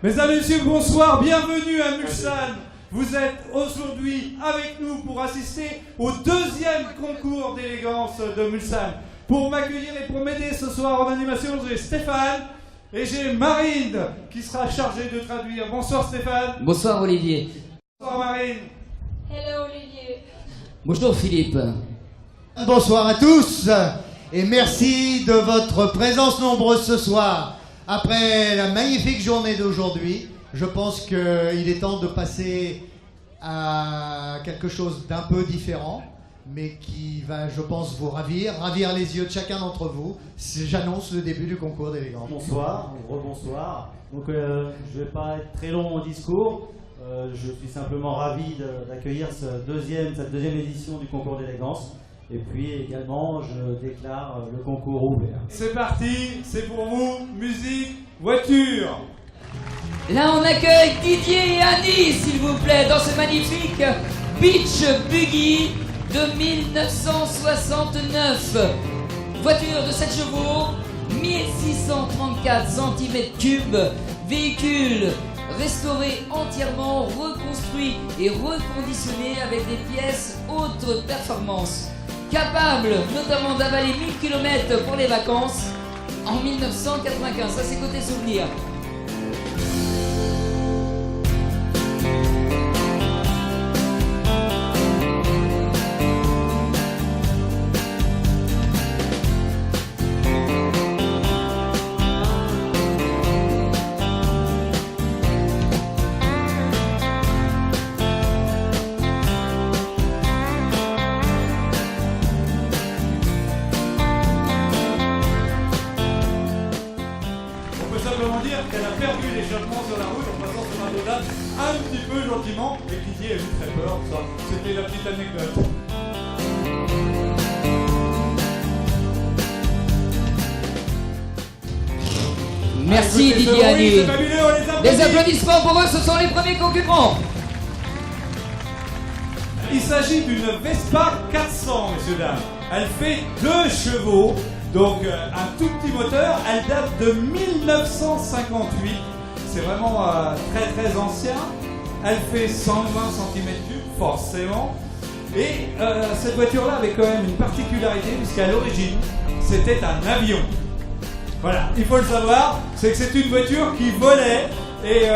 Mesdames et messieurs, bonsoir, bienvenue à Mulsanne. Vous êtes aujourd'hui avec nous pour assister au deuxième concours d'élégance de Mulsanne. Pour m'accueillir et pour m'aider ce soir en animation, j'ai Stéphane et j'ai Marine qui sera chargée de traduire. Bonsoir Stéphane. Bonsoir Olivier. Bonsoir Marine. Hello Olivier. Bonjour Philippe. Bonsoir à tous et merci de votre présence nombreuse ce soir. Après la magnifique journée d'aujourd'hui, je pense qu'il est temps de passer à quelque chose d'un peu différent, mais qui va, je pense, vous ravir les yeux de chacun d'entre vous. J'annonce le début du concours d'élégance. Bonsoir, rebonsoir. Donc je ne vais pas être très long en discours. Je suis simplement ravi d'accueillir cette deuxième édition du concours d'élégance. Et puis également, je déclare le concours ouvert. C'est parti, c'est pour vous, musique, voiture. Là on accueille Didier et Annie s'il vous plaît dans ce magnifique Beach Buggy de 1969. Voiture de 7 chevaux, 1634 cm3, véhicule restauré entièrement, reconstruit et reconditionné avec des pièces haute performance. Capable notamment d'avaler 1000 km pour les vacances en 1995. Ça c'est côté souvenir. Qu'elle a perdu l'échappement sur la route en passant sur un dodane un petit peu gentiment et Didier a eu très peur. Ça, c'était la petite anecdote. Merci Écoutez, Didier ce bruit, Annie. c'est fabuleux, on les applaudit. Des applaudissements pour eux, ce sont les premiers concurrents. Il s'agit d'une Vespa 400, messieurs dames. Elle fait 2 chevaux. Donc un tout petit moteur, elle date de 1958, c'est vraiment très très ancien, elle fait 120 cm3 forcément, et cette voiture-là avait quand même une particularité puisqu'à l'origine c'était un avion. Voilà, il faut le savoir, c'est que c'est une voiture qui volait et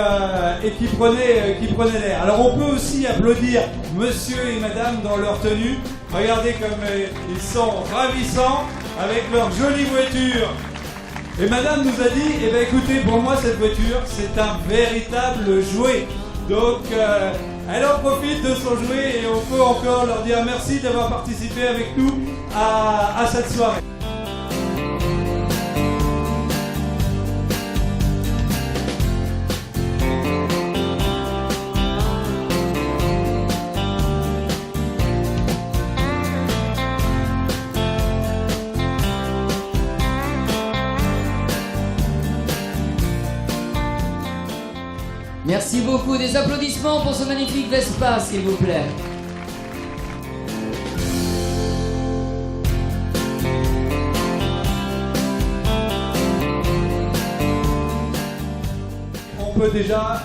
qui prenait l'air. Alors on peut aussi applaudir monsieur et madame dans leur tenue, regardez comme ils sont ravissants avec leur jolie voiture. Et madame nous a dit, eh bien écoutez, pour moi cette voiture c'est un véritable jouet. Donc elle en profite de son jouet et on peut encore leur dire merci d'avoir participé avec nous à cette soirée. Merci beaucoup. Des applaudissements pour ce magnifique Vespa, s'il vous plaît. On peut déjà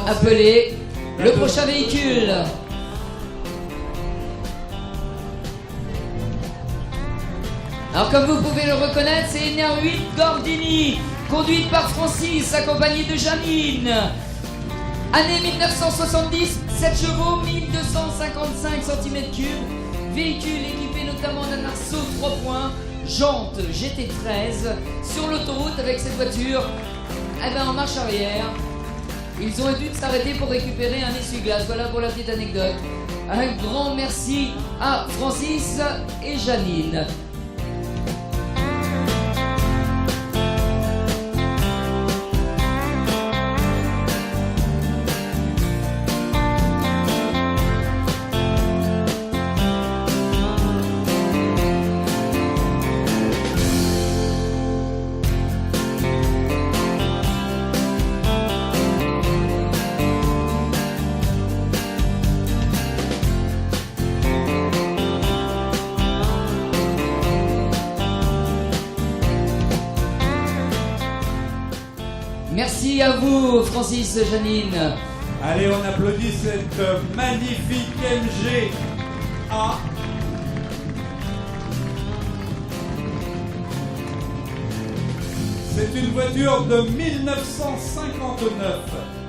Appeler le prochain véhicule. Alors comme vous pouvez le reconnaître, c'est une R8 Gordini, conduite par Francis, accompagné de Janine. Année 1970, 7 chevaux, 1255 cm3, véhicule équipé notamment d'un arceau 3 points, jante GT13, sur l'autoroute avec cette voiture, en marche arrière. Ils ont dû s'arrêter pour récupérer un essuie-glace, voilà pour la petite anecdote. Un grand merci à Francis et Janine. vous, Francis, Janine. Allez, on applaudit cette magnifique MG-A. C'est une voiture de 1959.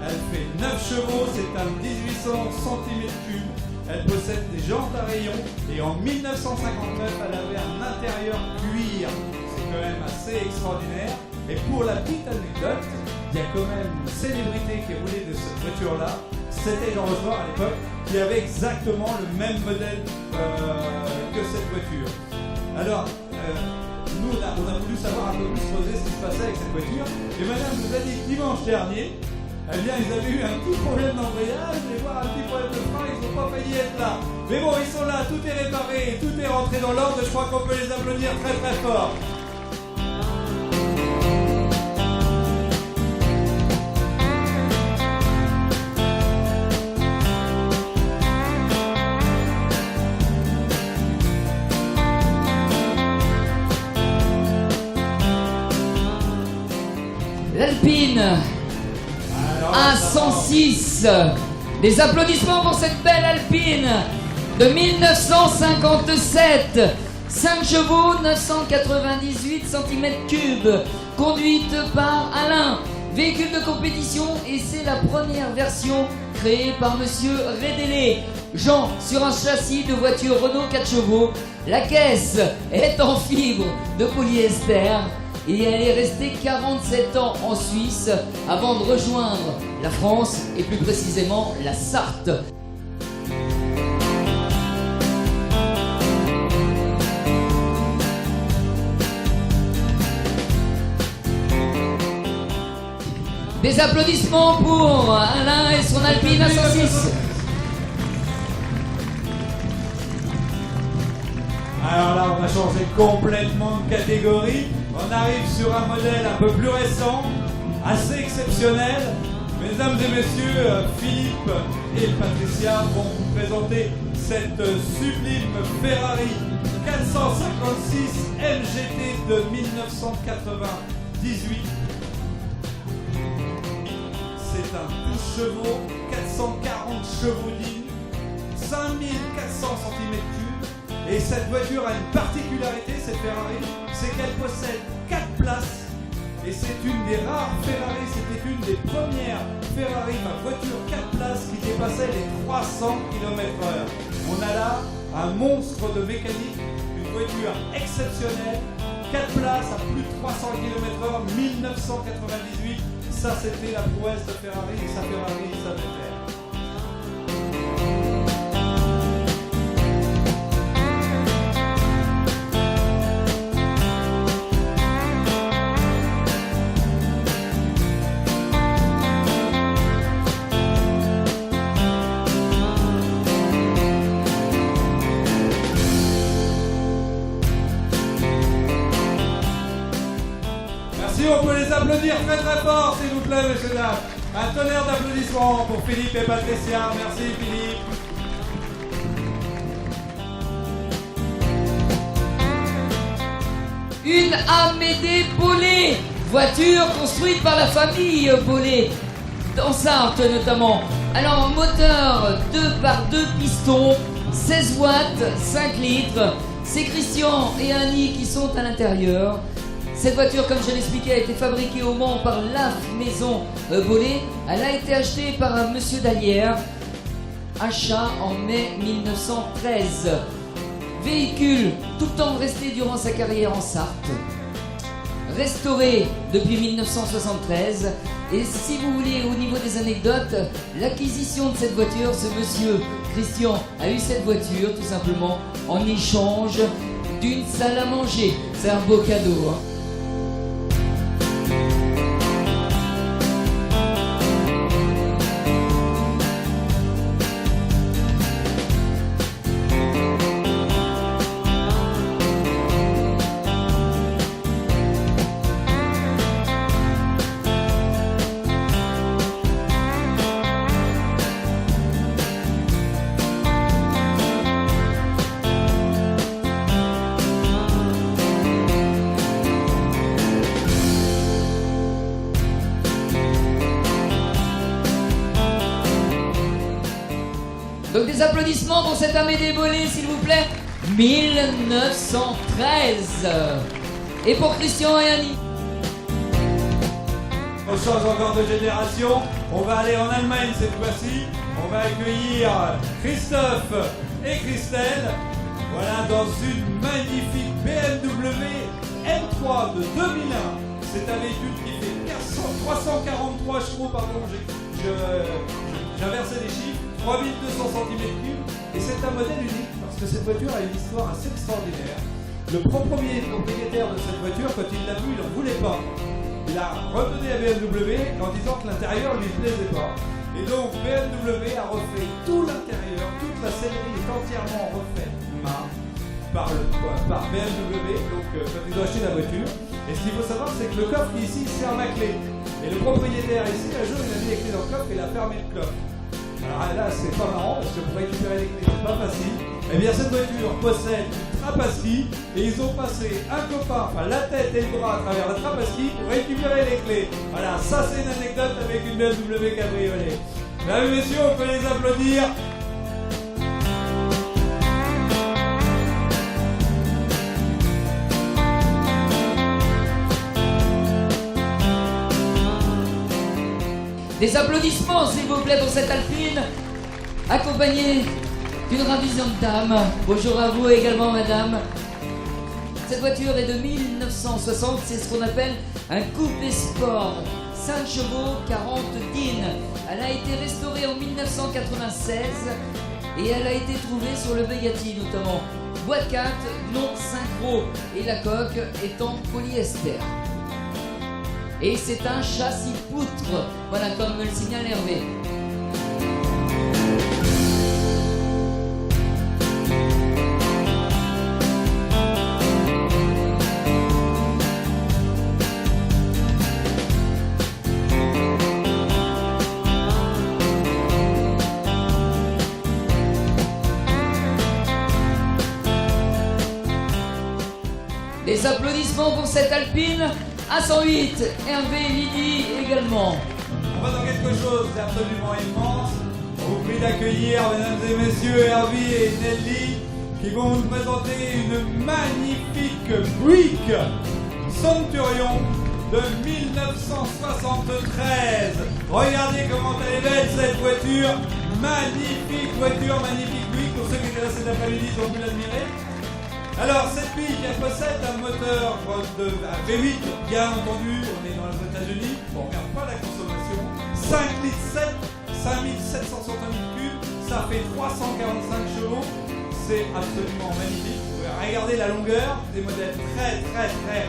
Elle fait 9 chevaux, c'est un 1800 cm3. Elle possède des jantes à rayons et en 1959, elle avait un intérieur cuir. C'est quand même assez extraordinaire. Et pour la petite anecdote, il y a quand même une célébrité qui roulait de cette voiture-là. C'était Jean Rochefort à l'époque, qui avait exactement le même modèle que cette voiture. Alors, nous, on a voulu savoir un peu plus creuser ce qui se passait avec cette voiture. Et madame nous a dit que dimanche dernier, eh bien, ils avaient eu un petit problème d'embrayage, et voir un petit problème de frein, ils n'ont pas failli être là. Mais bon, ils sont là, tout est réparé, tout est rentré dans l'ordre, je crois qu'on peut les applaudir très très fort. L'Alpine A106. Des applaudissements pour cette belle Alpine de 1957. 5 chevaux, 998 cm3, conduite par Alain. Véhicule de compétition et c'est la première version créée par Monsieur Rédélé. Jean, sur un châssis de voiture Renault 4 chevaux. La caisse est en fibre de polyester. Et elle est restée 47 ans en Suisse avant de rejoindre la France et plus précisément la Sarthe. Des applaudissements pour Alain et son Alpine A106. Alors là, on a changé complètement de catégorie. On arrive sur un modèle un peu plus récent, assez exceptionnel. Mesdames et messieurs, Philippe et Patricia vont vous présenter cette sublime Ferrari 456 MGT de 1998. C'est un 12 chevaux, 440 chevaux lignes, 5400 cm3. Et cette voiture a une particularité, cette Ferrari, c'est qu'elle possède 4 places. Et c'est une des rares Ferrari, c'était une des premières Ferrari, ma voiture 4 places qui dépassait les 300 km/h. On a là un monstre de mécanique, une voiture exceptionnelle, 4 places à plus de 300 km/h, 1998. Ça, c'était la prouesse de Ferrari et sa Ferrari, il savait faire. On peut les applaudir très très fort, s'il vous plaît, messieurs dames. Un tonnerre d'applaudissements pour Philippe et Patricia. Merci, Philippe. Une Amédée Bollé, voiture construite par la famille Bollé, dans Sarthe notamment. Alors, moteur 2 par 2 pistons, 16 watts, 5 litres. C'est Christian et Annie qui sont à l'intérieur. Cette voiture, comme je l'expliquais, a été fabriquée au Mans par la maison Bollé. Elle a été achetée par un monsieur Dallière. Achat en mai 1913. Véhicule tout le temps resté durant sa carrière en Sarthe. Restauré depuis 1973. Et si vous voulez, au niveau des anecdotes, l'acquisition de cette voiture, ce monsieur Christian a eu cette voiture tout simplement en échange d'une salle à manger. C'est un beau cadeau, hein. Donc des applaudissements pour cette Amédée Bollé, s'il vous plaît. 1913. Et pour Christian et Annie. On change encore de génération. On va aller en Allemagne cette fois-ci. On va accueillir Christophe et Christelle. Voilà, dans une magnifique BMW M3 de 2001. C'est un véhicule qui fait 343 chevaux, pardon, j'inversais les chiffres, 3200 cm3. Et c'est un modèle unique parce que cette voiture a une histoire assez extraordinaire. Le premier propriétaire de cette voiture, quand il l'a vue, il n'en voulait pas. Il a redonné à BMW en disant que l'intérieur ne lui plaisait pas. Et donc BMW a refait tout l'intérieur, toute la sellerie est entièrement refaite par BMW, donc quand ils ont acheté la voiture. Et ce qu'il faut savoir, c'est que le coffre ici se ferme à clé. Et le propriétaire ici, un jour, il a mis les clés dans le coffre et il a fermé le coffre. Alors là, c'est pas marrant parce que pour récupérer les clés, c'est pas facile. Eh bien, cette voiture possède une trapasserie et ils ont passé un copain, enfin la tête et le bras à travers la trapasserie pour récupérer les clés. Voilà, ça c'est une anecdote avec une BMW cabriolet. Mesdames et messieurs, on peut les applaudir. Des applaudissements, s'il vous plaît, pour cette Alpine, accompagnée d'une ravissante dame. Bonjour à vous également, madame. Cette voiture est de 1960, c'est ce qu'on appelle un coupé sport. 5 chevaux, 40 dînes. Elle a été restaurée en 1996 et elle a été trouvée sur le Bugatti notamment. Boîte 4, non synchro et la coque est en polyester. Et c'est un châssis poutre, voilà comme me le signale Hervé. Des applaudissements pour cette Alpine à 108, Hervé Lydie également. On va dans quelque chose d'absolument immense. On vous prie d'accueillir, mesdames et messieurs, Hervé et Nelly, qui vont nous présenter une magnifique Buick Centurion de 1973. Regardez comment elle est belle cette voiture. Magnifique voiture, magnifique Buick. Pour ceux qui étaient là cet après-midi, ils ont pu l'admirer. Alors, cette Buick, elle possède un moteur de V8, bien entendu, on est dans les États-Unis, on ne regarde pas la consommation. 5 litres 7, 5700 cm3, ça fait 345 chevaux, c'est absolument magnifique. Vous pouvez regarder la longueur, des modèles très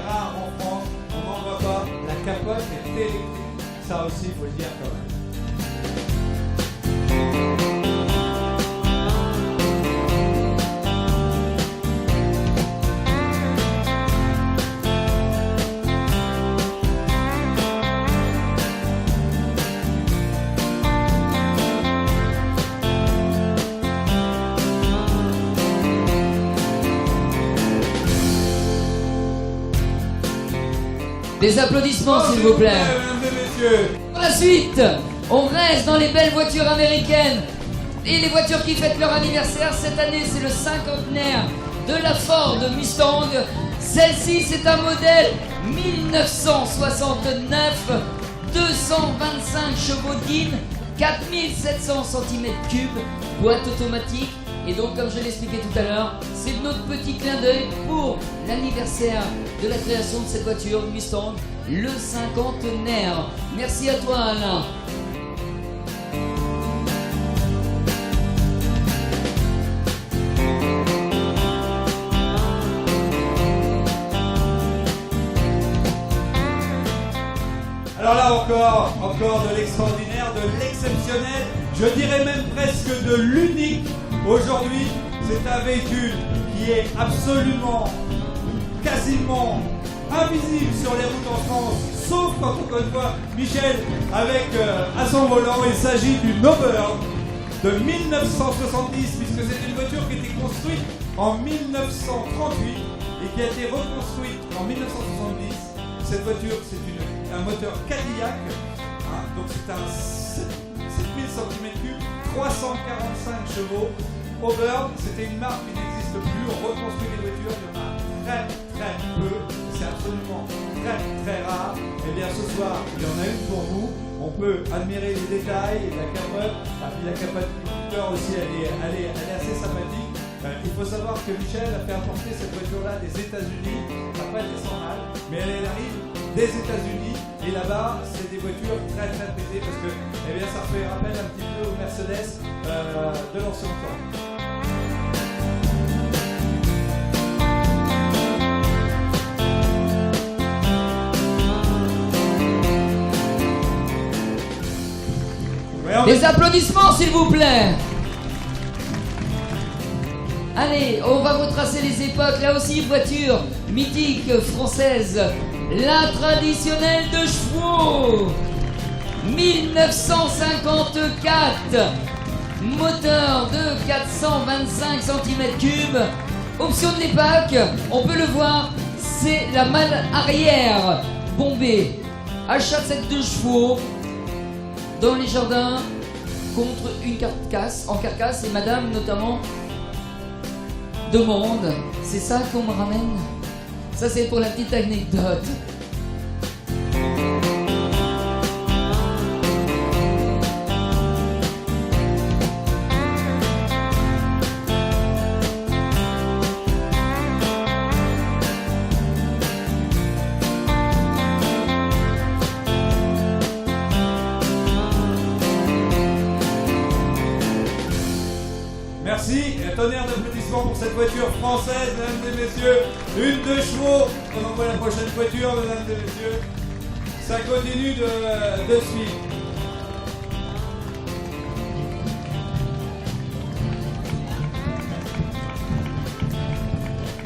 rares en France, on n'en voit pas. La capote est électrique, ça aussi, il faut le dire quand même. Des applaudissements, s'il vous plaît. Mesdames et messieurs. Pour la suite, on reste dans les belles voitures américaines et les voitures qui fêtent leur anniversaire. Cette année, c'est le cinquantenaire de la Ford Mustang. Celle-ci, c'est un modèle 1969, 225 chevaux d'îne, 4700 cm3, boîte automatique. Et donc, comme je l'expliquais tout à l'heure, c'est notre petit clin d'œil pour l'anniversaire de la création de cette voiture Mustang, le cinquantenaire. Merci à toi, Alain. Alors là encore de l'extraordinaire, de l'exceptionnel, je dirais même presque de l'unique. Aujourd'hui, c'est un véhicule qui est absolument, quasiment invisible sur les routes en France, sauf quand, encore une fois, Michel, avec à son volant, il s'agit d'une Auburn de 1970, puisque c'est une voiture qui était construite en 1938 et qui a été reconstruite en 1970. Cette voiture, c'est un moteur Cadillac, hein, donc c'est un 7000 cm3, 345 chevaux. Auburn, c'était une marque qui n'existe plus. On reconstruit les voitures, il y en a très très peu. C'est absolument très très rare. Et bien ce soir, il y en a une pour vous. On peut admirer les détails, la capote, la capote du conducteur aussi, elle est assez sympathique. Il faut savoir que Michel a fait importer cette voiture-là des États-Unis. Ça n'a pas été sans mal, mais elle arrive des États-Unis. Et là-bas, c'est des voitures très très pétées parce que ça fait rappel un petit peu aux Mercedes de l'ancien temps. Des applaudissements s'il vous plaît. Allez, on va retracer les époques. Là aussi, voiture mythique française. La traditionnelle de chevaux. 1954. Moteur de 425 cm3. Option de l'EPAC, on peut le voir, c'est la malle arrière bombée. Achat de cette 2 chevaux dans les jardins contre une carcasse, en carcasse, et madame notamment demande, c'est ça qu'on me ramène? Ça c'est pour la petite anecdote. Merci, et un tonnerre d'applaudissements pour cette voiture française, mesdames et messieurs. Une 2 chevaux, on envoie la prochaine voiture, mesdames et messieurs. Ça continue de suivre.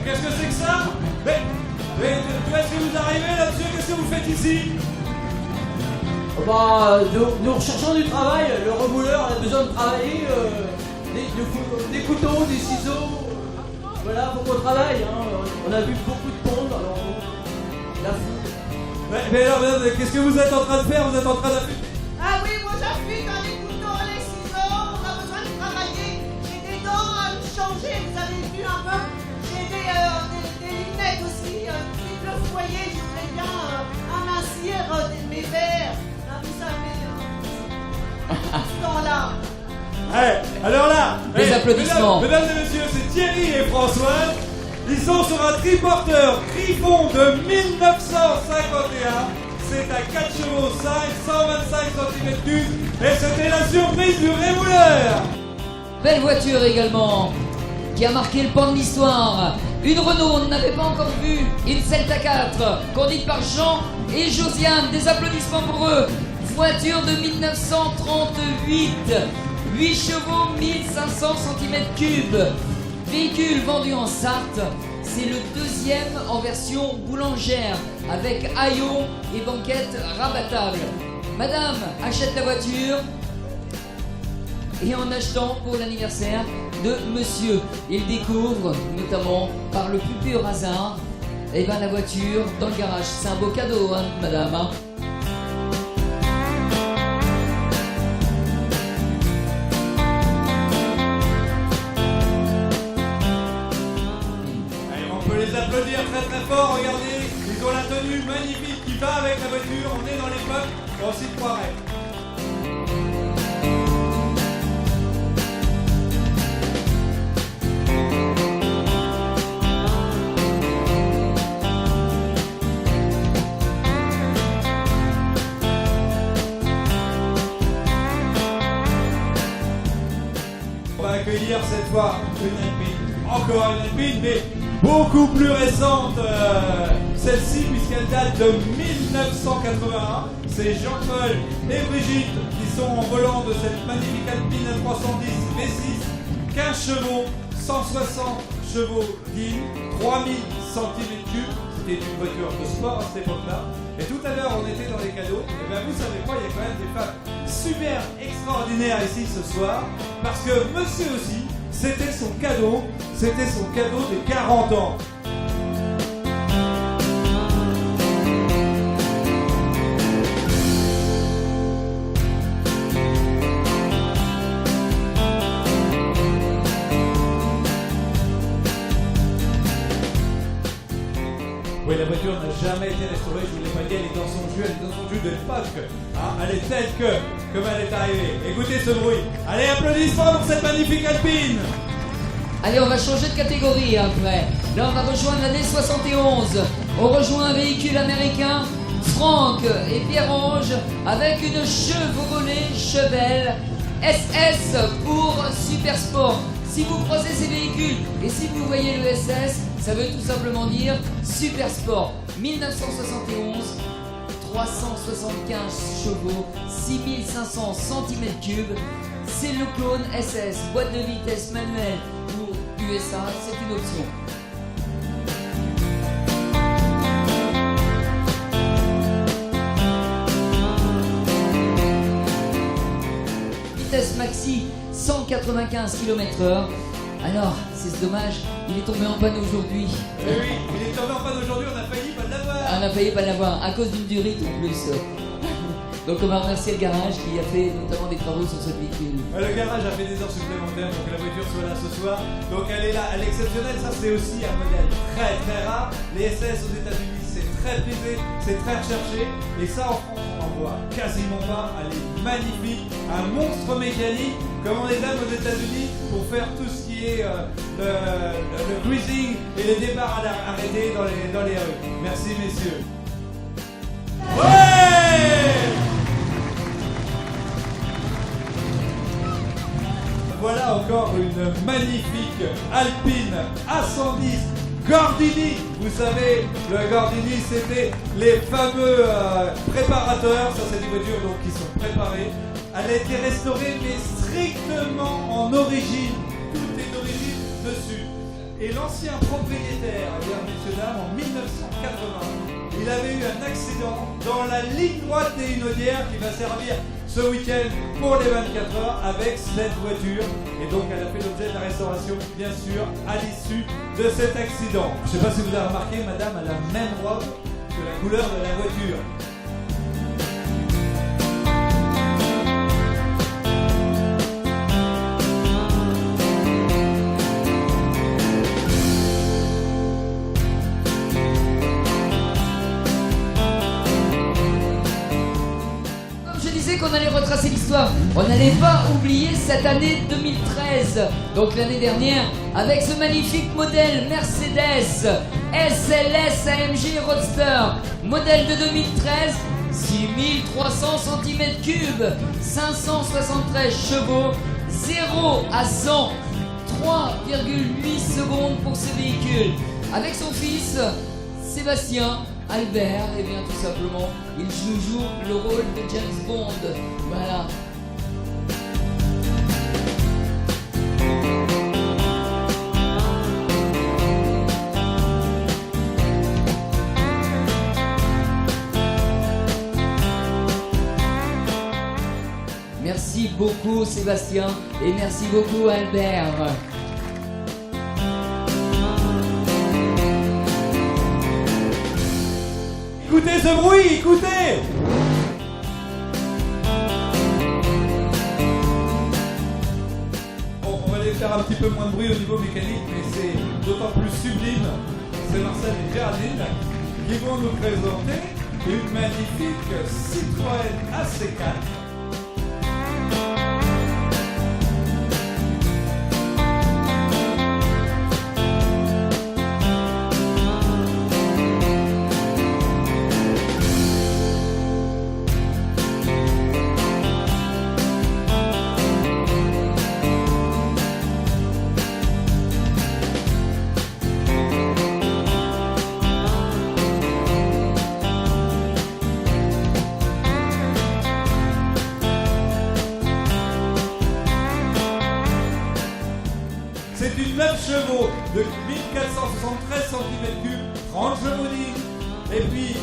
Qu'est-ce que c'est que ça? Mais d'où est-ce que vous arrivez là, monsieur? Qu'est-ce que vous faites ici? Nous recherchons du travail, le remouleur a besoin de travailler, des couteaux, des ciseaux, voilà, faut qu'on travaille, hein. On a vu beaucoup de monde, alors la foule. Mais alors, madame, qu'est-ce que vous êtes en train de faire? Vous êtes en train d'affûter? Ah oui, moi j'appuie dans les couteaux, les ciseaux, on a besoin de travailler. J'ai des dents à changer, vous avez vu un peu. J'ai des lunettes aussi, triple foyer, je voudrais bien amincir mes verres. Là, vous savez, ce temps-là. Alors là, Des applaudissements. Mesdames et messieurs, c'est Thierry et Françoise. Ils sont sur un triporteur Griffon de 1951. C'est à 4 chevaux 5, 125 cm3. Et c'était la surprise du rémouleur. Belle voiture également, qui a marqué le pan de l'histoire. Une Renault, on n'avait pas encore vu. Une Celta 4, conduite par Jean et Josiane. Des applaudissements pour eux. Voiture de 1938. 8 chevaux, 1500 cm3. Véhicule vendu en Sarthe. C'est le deuxième en version boulangère avec haillons et banquettes rabattables. Madame achète la voiture et en achetant pour l'anniversaire de monsieur, il découvre, notamment par le plus pur hasard, la voiture dans le garage. C'est un beau cadeau, hein, madame, hein. Les applaudir très très fort, regardez, ils ont la tenue magnifique qui va avec la voiture, on est dans l'époque, on s'y croirait. On va accueillir cette fois une alpine, encore une alpine, mais beaucoup plus récente, celle-ci, puisqu'elle date de 1981. C'est Jean-Paul et Brigitte qui sont en volant de cette magnifique Alpine 310 V6, 15 chevaux, 160 chevaux d'île, 3000 cm3. C'était une voiture de sport à cette époque-là. Et tout à l'heure, on était dans les cadeaux. Et bien, vous savez quoi, il y a quand même des femmes super extraordinaires ici ce soir, parce que monsieur aussi, c'était son cadeau des 40 ans. voiture n'a jamais été restaurée, je vous l'ai pas dit, elle est dans son jus, elle est dans son jus de l'époque. Hein, elle est telle que, comme elle est arrivée. Écoutez ce bruit. Allez, applaudissements pour cette magnifique Alpine. Allez, on va changer de catégorie après. Là, on va rejoindre l'année 71. On rejoint un véhicule américain, Franck et Pierre-Ange, avec une Chevrolet Chevelle SS pour Super Sport. Si vous croisez ces véhicules et si vous voyez le SS, ça veut tout simplement dire Super Sport. 1971, 375 chevaux, 6500 cm3. C'est le clone SS, boîte de vitesse manuelle pour USA, c'est une option. Vitesse maxi 195 km/h. Alors, c'est dommage, il est tombé en panne aujourd'hui. Eh oui, il est tombé en panne aujourd'hui, on a failli pas l'avoir. On a failli pas l'avoir, à cause d'une durite en plus. Donc on va remercier le garage qui a fait notamment des travaux sur ce véhicule. Le garage a fait des heures supplémentaires pour que la voiture soit là ce soir. Donc elle est là, elle est exceptionnelle. Ça c'est aussi un modèle très très rare. Les SS aux États-Unis c'est très prisé, c'est très recherché. Et ça en France on n'en voit quasiment pas. Elle est magnifique, un monstre mécanique comme on les aime aux États-Unis pour faire tout ce qui est le cruising et les départs arrêtés dans les rues. Merci messieurs. Ouais! Voilà encore une magnifique Alpine A110 Gordini. Vous savez, le Gordini c'était les fameux préparateurs. Ça c'est des voitures donc, qui sont préparées. Elle a été restaurée mais strictement en origine. Tout est d'origine dessus. Et l'ancien propriétaire, eh bien, messieurs dames, en 1980, il avait eu un accident dans la ligne droite des Hunaudières qui va servir ce week-end pour les 24 heures avec cette voiture. Et donc elle a fait l'objet de la restauration, bien sûr, à l'issue de cet accident. Je ne sais pas si vous avez remarqué, madame a la même robe que la couleur de la voiture. Qu'on allait retracer l'histoire, on n'allait pas oublier cette année 2013, donc l'année dernière, avec ce magnifique modèle Mercedes SLS AMG Roadster, modèle de 2013, 6300 cm3, 573 chevaux, 0 à 100, 3,8 secondes pour ce véhicule. Avec son fils, Sébastien Albert, et bien tout simplement, il joue le rôle de James Bond. Voilà. Merci beaucoup Sébastien et merci beaucoup Albert. Écoutez ce bruit, écoutez! Bon, on va aller faire un petit peu moins de bruit au niveau mécanique, mais c'est d'autant plus sublime. C'est Marcel et Géraldine qui vont nous présenter une magnifique Citroën AC4. C'est une 9 chevaux de 1473 cm3, 30 chevaux dignes. Et puis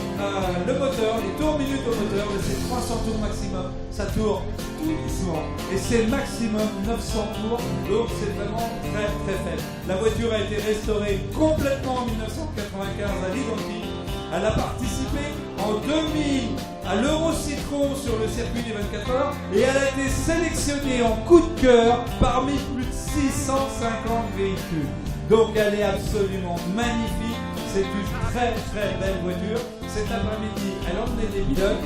le moteur, les tours minutes au moteur, c'est 300 tours maximum. Ça tourne tout doucement. Et c'est maximum 900 tours, donc c'est vraiment très très faible. La voiture a été restaurée complètement en 1995 à l'identique. Elle a participé en 2000 à l'Eurocitron sur le circuit des 24 heures et elle a été sélectionnée en coup de cœur parmi plus de 650 véhicules. Donc elle est absolument magnifique. C'est une très très belle voiture. Cet après-midi, elle emmenait des pilotes.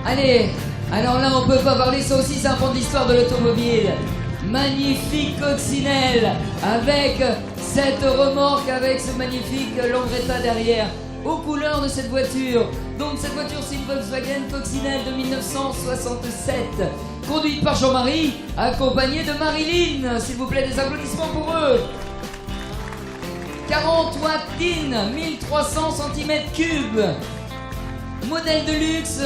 Allez, alors là on peut pas parler, ça aussi c'est un fond d'histoire de l'automobile. Magnifique coccinelle avec cette remorque, avec ce magnifique Lambretta derrière, aux couleurs de cette voiture. Donc cette voiture c'est une Volkswagen coccinelle de 1967, conduite par Jean-Marie, accompagnée de Marilyn. S'il vous plaît, des applaudissements pour eux. 40 wattines, 1300 cm3. Modèle de luxe,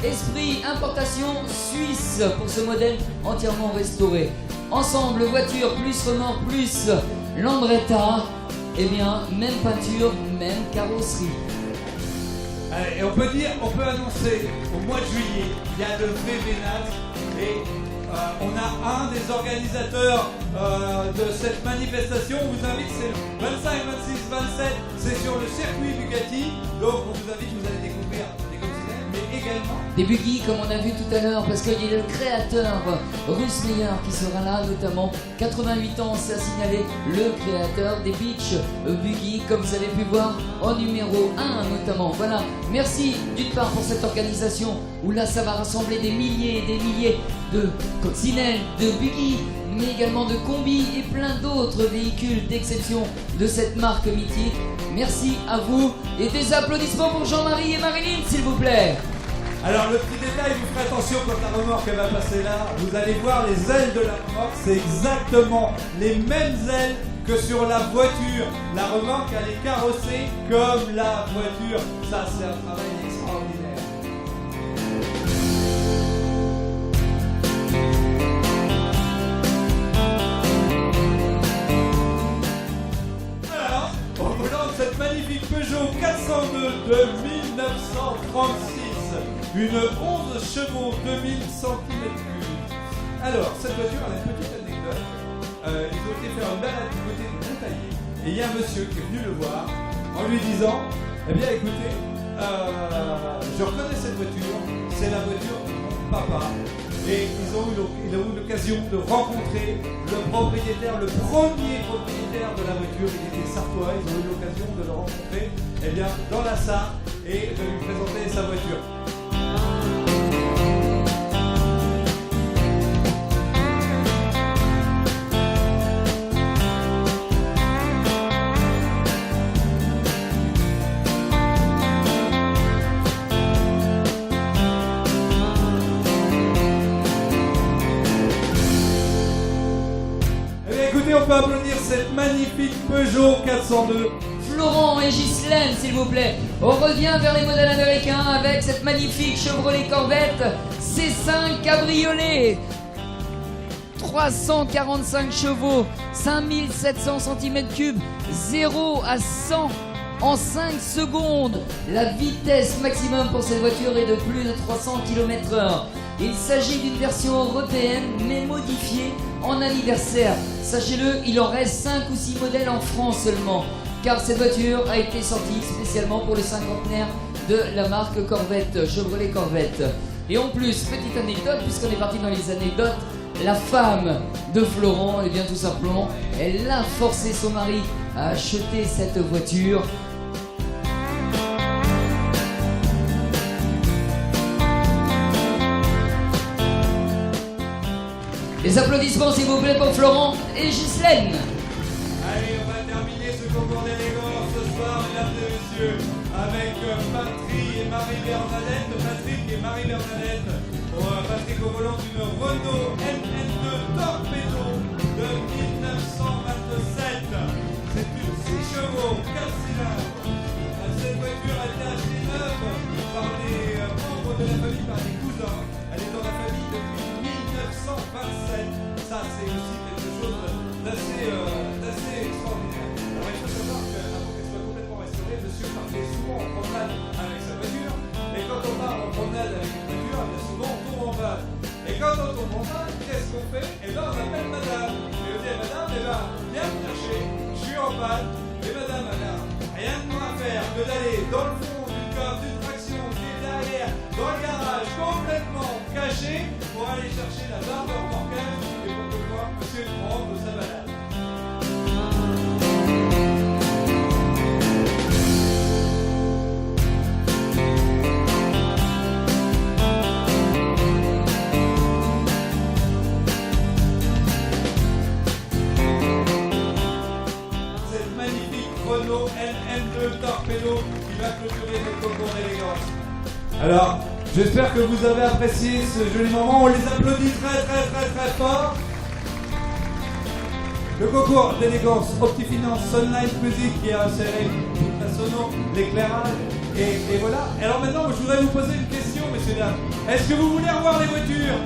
esprit importation suisse pour ce modèle entièrement restauré. Ensemble, voiture plus remorque plus Lambretta, eh bien, même peinture, même carrosserie. Allez, et on peut annoncer au mois de juillet, il y a de vrais vénats et on a un des organisateurs de cette manifestation. On vous invite, c'est le 25, 26, 27, c'est sur le circuit Bugatti. Donc on vous invite, vous allez découvrir des coccinelles, mais également des buggy comme on a vu tout à l'heure, parce qu'il y a le créateur Russ Meyer qui sera là, notamment 88 ans, c'est à signaler, le créateur des Beach Buggy, comme vous avez pu voir en numéro 1 notamment. Voilà, merci d'une part pour cette organisation où là ça va rassembler des milliers et des milliers de coccinelles, de buggy, mais également de combis et plein d'autres véhicules d'exception de cette marque mythique. Merci à vous et des applaudissements pour Jean-Marie et Marilyn s'il vous plaît. Alors le petit détail, vous ferez attention quand la remorque elle va passer là, vous allez voir les ailes de la remorque, c'est exactement les mêmes ailes que sur la voiture. La remorque elle est carrossée comme la voiture, ça c'est un travail extraordinaire. Alors, au volant de cette magnifique Peugeot 402 de 1936, une 11 chevaux 2000 cm3. Alors, cette voiture a une petite anecdote. Ils ont été faire une balade du côté de Montagnier. Et il y a un monsieur qui est venu le voir en lui disant, eh bien écoutez, je reconnais cette voiture, c'est la voiture de mon papa. Et ils ont eu l'occasion de rencontrer le propriétaire, le premier propriétaire de la voiture. Il était sartois, ils ont eu l'occasion de le rencontrer eh bien, dans la Sarre et de lui présenter sa voiture. On peut applaudir cette magnifique Peugeot 402. Florent et Ghislaine, s'il vous plaît. On revient vers les modèles américains avec cette magnifique Chevrolet Corvette C5 Cabriolet. 345 chevaux, 5700 cm3, 0 à 100 en 5 secondes. La vitesse maximum pour cette voiture est de plus de 300 km/h. Il s'agit d'une version européenne mais modifiée en anniversaire. Sachez-le, il en reste 5 ou 6 modèles en France seulement, car cette voiture a été sortie spécialement pour le cinquantenaire de la marque Corvette, Chevrolet Corvette. Et en plus, petite anecdote, puisqu'on est parti dans les anecdotes, la femme de Florent, eh bien tout simplement, elle a forcé son mari à acheter cette voiture. Les applaudissements s'il vous plaît pour Florent et Ghislaine. Allez, on va terminer ce concours d'élégance ce soir, mesdames et messieurs, avec Patrick et Marie-Bernadette. Patrick et Marie-Bernadette. Patrick au volant d'une Renault NN2 Torpedo de 1927. C'est une 6 chevaux, 4 cylindres. Cette voiture a été achetée neuve par les membres de la famille, par les cousins. Elle est dans la famille depuis 1927. Ça, c'est aussi quelque chose d'assez extraordinaire. Alors, il faut savoir qu'avant qu'elle soit complètement restaurée, monsieur partait souvent en promenade avec sa voiture. Et quand on part en promenade avec une voiture, bien souvent on tombe en panne. Et quand on qu'on fait? Eh ben, on appelle madame. Et on dit, madame, eh ben, viens me chercher, je suis en panne. Et madame, elle a rien de moins à faire que d'aller dans le fond d'une coffre, d'une traction, qui est derrière, dans le garage, complètement caché, pour aller chercher la barre de remorquage et pour pouvoir monsieur prendre sa balade. Renault LM2 Torpedo qui va clôturer notre concours d'élégance. Alors, j'espère que vous avez apprécié ce joli moment. On les applaudit très fort. Le concours d'élégance Optifinance Sunlight Music qui a inséré toute la sono, l'éclairage et voilà. Alors maintenant, je voudrais vous poser une question, messieurs dames. Est-ce que vous voulez revoir les voitures ?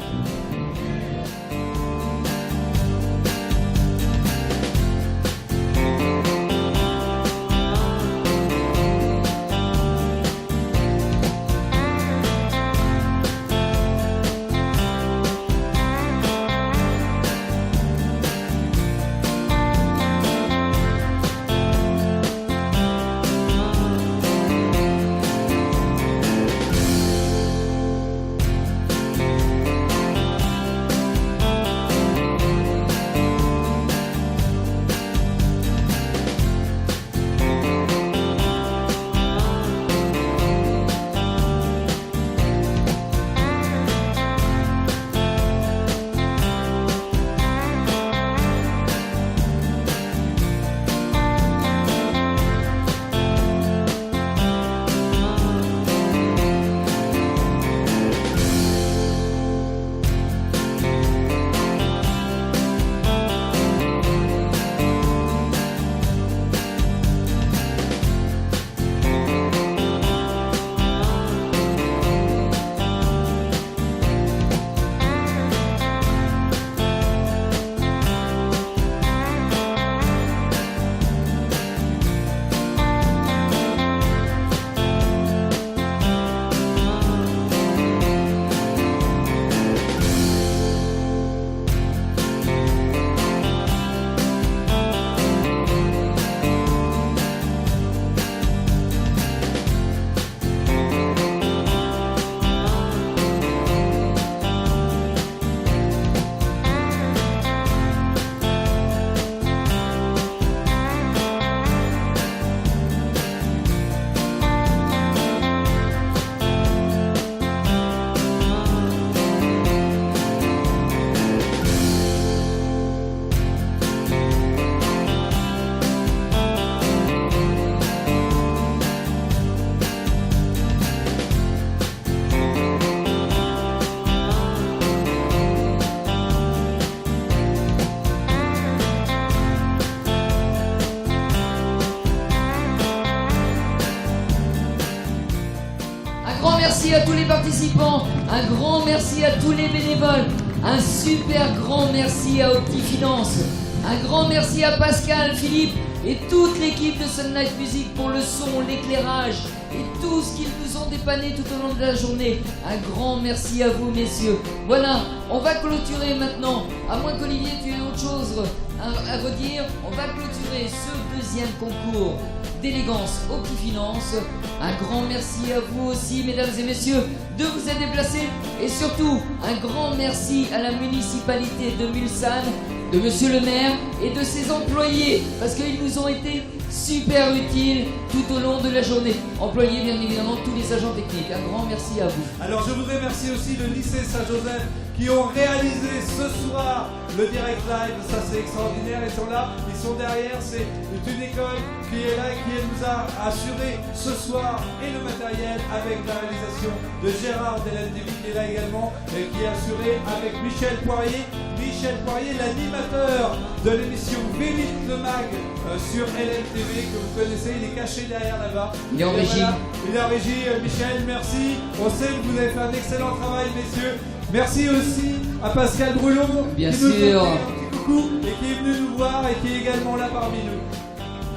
Merci à tous les participants, un grand merci à tous les bénévoles, un super grand merci à Optifinance, un grand merci à Pascal, Philippe et toute l'équipe de Sunlight Music pour le son, l'éclairage et tout ce qu'ils nous ont dépanné tout au long de la journée. Un grand merci à vous, messieurs. Voilà, on va clôturer maintenant, à moins qu'Olivier tu aies autre chose à redire, on va clôturer ce deuxième concours d'élégance Optifinance. Un grand merci à vous aussi, mesdames et messieurs, de vous être déplacés et surtout un grand merci à la municipalité de Mulsanne, de monsieur le maire et de ses employés parce qu'ils nous ont été super utiles tout au long de la journée. Employés, bien évidemment, tous les agents techniques. Un grand merci à vous. Alors je voudrais remercier aussi le lycée Saint-Joseph qui ont réalisé ce soir le direct live. Ça c'est extraordinaire, ils sont là, ils sont derrière. C'est une école qui est là et qui nous a assuré ce soir et le matériel avec la réalisation de Gérard Delandevi qui est là également et qui est assuré avec Michel Poirier. Michel Poirier, l'animateur de l'émission Vélite le Mag sur LMTV que vous connaissez, il est caché derrière là-bas. Il est en régie. Voilà. Il est en régie, Michel, merci. On sait que vous avez fait un excellent travail, messieurs. Merci aussi à Pascal Brulon Bien qui nous a fait sûr. un petit coucou et qui est venu nous voir et qui est également là parmi nous.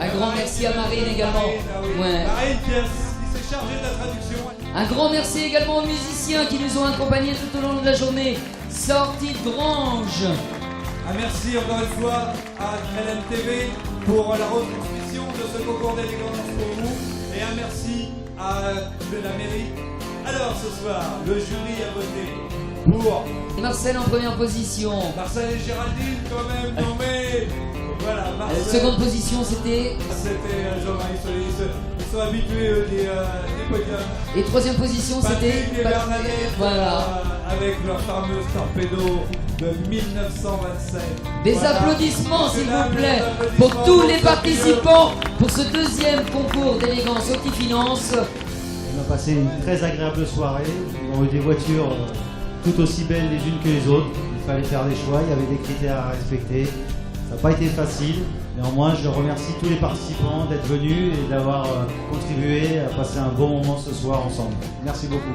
Un grand merci à Marine également. Ouais. Marine qui s'est chargée de la traduction. Un grand merci également aux musiciens qui nous ont accompagnés tout au long de la journée. sortie de Grange. Un merci encore une fois à LMTV pour la retransmission de ce concours d'élégance pour vous. Et un merci à la mairie. Alors ce soir, le jury a voté pour Marcel en première position. Marcel et Géraldine quand même nommés. Voilà, Marcel. Seconde position, c'était. C'était Jean-Marie Solis. Ils sont habitués des podiums. Et troisième position, c'était. Patrick et Bernadette. Voilà. Avec leur fameuse torpedo de 1927. Des Voilà. applaudissements, s'il Mesdames, vous plaît, des pour applaudissements tous les ceux qui participants pour ce deuxième concours d'élégance Optifinance. On a passé une très agréable soirée. Ils ont eu des voitures tout aussi belles les unes que les autres. Il fallait faire des choix, il y avait des critères à respecter. Ça n'a pas été facile. Néanmoins, je remercie tous les participants d'être venus et d'avoir contribué à passer un bon moment ce soir ensemble. Merci beaucoup.